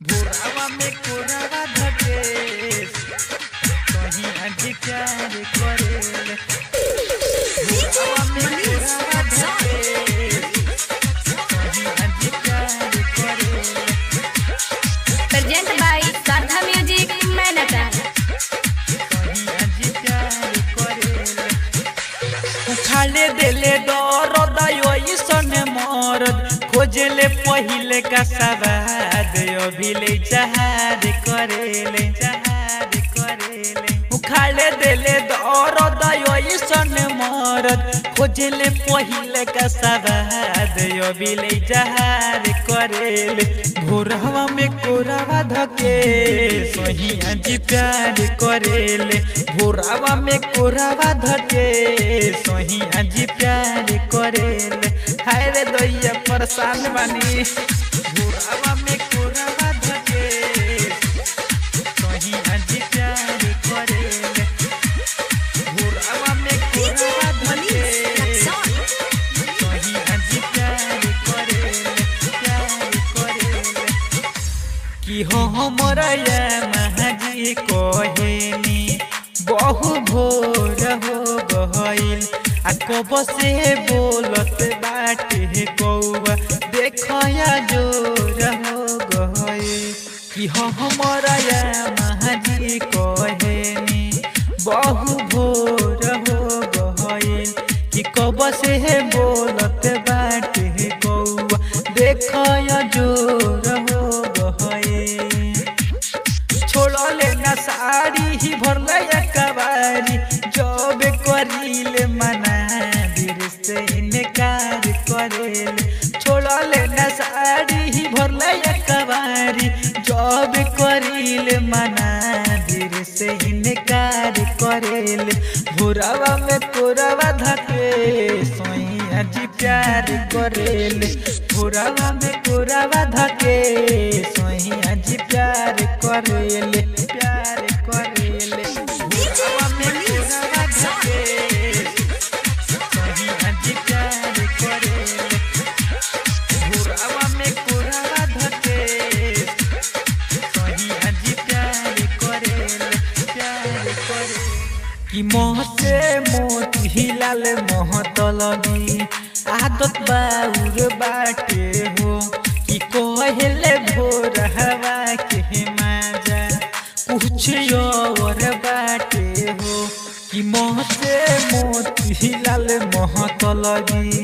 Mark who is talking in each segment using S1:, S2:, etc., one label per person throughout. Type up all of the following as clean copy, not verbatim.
S1: भोरावा में कोरावा धके कहीं अधिकार करेले। भोरावा में कोरावा धके कहीं अधिकार करेले।
S2: प्रेजेंट बाय साधा म्यूजिक मैनेजर।
S1: कहीं अधिकार करेले। उखाले देले दर्द ओइसन मरद खोजले पहिले का सवाद अभिले जहाद करेले। उखाले देले दर्द ओइसन मरद खोजले पहिले का सवाद अभिले जहाद करेले। भोरवा में कोरावा धके सोहिया जी प्यार करेले। भोरवा में कोरावा धके सोहिया जी प्यार करेले। हाय रे दैया परेशान बानी। भोरवा में कोरावा धके सोहिया जी प्यार करेले। भोरवा में कोरावा धके सोहिया जी प्यार करेले। प्यार करेले कि हो हमरा या महाजी कहेनी बहु भोर हो गइल। आ कब से बोलत बाटे कौवा देखया जोर हो गइल। कि हमरा या महाजी कहेनी बहु भोर हो गइल। कि कब से बोलत बाटे कौवा देखया जोर हो गइल। छोड़ले ना साड़ी ही भरले कबारी जब करीले मना दिल से इनकार करेले। छोड़ले ना साड़ी ही भरले कबारी जब करीले मना दिल से इनकार करेले। भोरवा में कोरावा धके सोइया जी प्यार करेले। भोरवा में कोरावा धके सोइया जी प्यार करेले। प्यार करेले। भोरवा में कोरावा धके सोइया जी प्यार करेले। भोरवा में कोरावा धके सोइया जी प्यार करेले। प्यार करेले कि मोह से मोती लाल मोहतलबी आदत बाउर बाटे हो। कि कहले भोर हवा के माजा कुछ और बाटे हो। कि मोह से मोती लाल मोहतलबी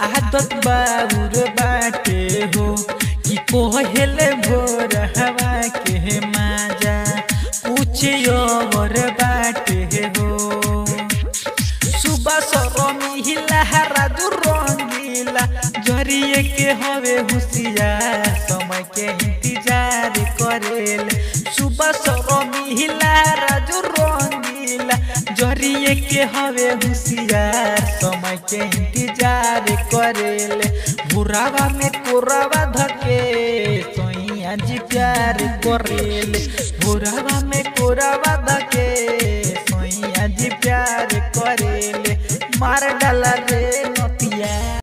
S1: आदत बाउर बाटे हो। कि कहले भोर हवा के माजा कुछ और बाटे हो। सुबह सरमी हिला राजू रंगीला जरिए के हवे होशियार समय के इंतजार करेले। सुबह सरमी हिला राजू रंगीला जरिए के हवे होशियार समय के इंतजार करेले। भोरवा में कोरावा धके सोइया जी प्यार करेले। भोरवा में कोरावा धके सोइया जी प्यार करेले। मार डाला रे।